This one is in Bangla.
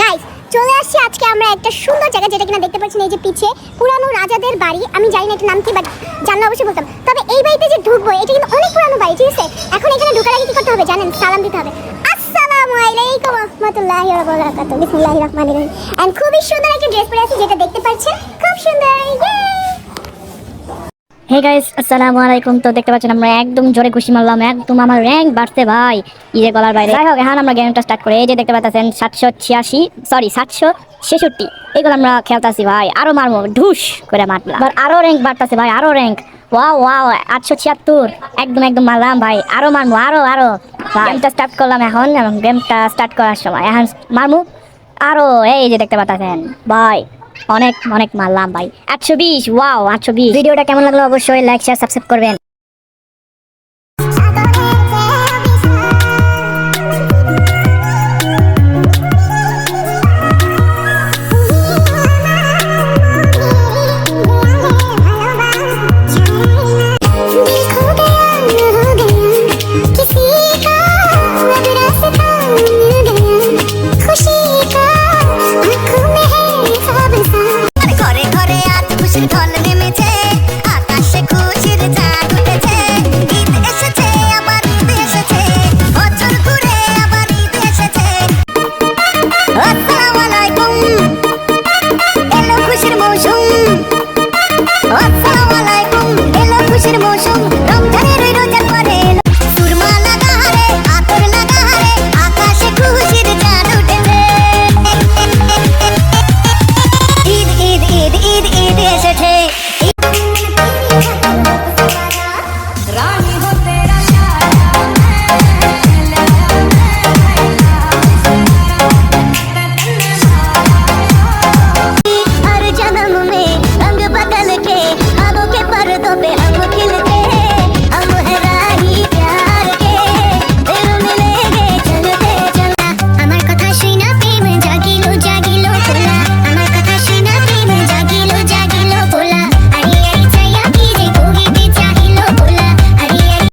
গাইস চলে আসছি আজকে আমরা একটা সুন্দর জায়গা, যেটা কিনা দেখতে পাচ্ছেন এই যে পিছে পুরানো রাজাদের বাড়ি। আমি জানি না এটা নাম কি, বাট জানলে অবশ্যই বলতাম। তবে এই বাড়িতে যে ঢুকবো, এটা কিন্তু অনেক পুরানো বাড়ি, ঠিক আছে? এখন এখানে ঢোকার আগে কি করতে হবে জানেন? সালাম দিতে হবে। আসসালামু আলাইকুম ওয়া রাহমাতুল্লাহি ওয়া বারাকাতুহু। বিসমিল্লাহির রহমানির রহিম। এন্ড খুবই সুন্দর একটা ড্রেস পরে আছি, যেটা দেখতে পাচ্ছেন খুব সুন্দর। হে গাইস, আসসালামু আলাইকুম। তো দেখতে পাচ্ছেন আমরা একদম জোরে খুশি মারলাম, একদম আমার র্যাঙ্ক বাড়ছে ভাই ইয়ে গলার বাইরে। যাই হোক, এখন আমরা গেমটা স্টার্ট করি। এই যে দেখতে পাচ্ছেন 766 এগুলো আমরা খেলতেছি ভাই। আরো মারবো, ঢুস করে মারলাম। আরো র্যাঙ্ক বাড়তেছে ভাই, আরো র্যাঙ্ক। ওয়াও ওয়াও, 876 একদম মারলাম ভাই। আরো মারবো, আরো গেমটা স্টার্ট করলাম এখন। গেমটা স্টার্ট করার সময় এখন মারমু আরো। এই যে দেখতে পাচ্ছেন ভাই, অনেক অনেক মারলাম ভাই। 820, ওয়াও 820। ভিডিওটা কেমন লাগলো অবশ্যই লাইক শেয়ার সাবস্ক্রাইব করবেন।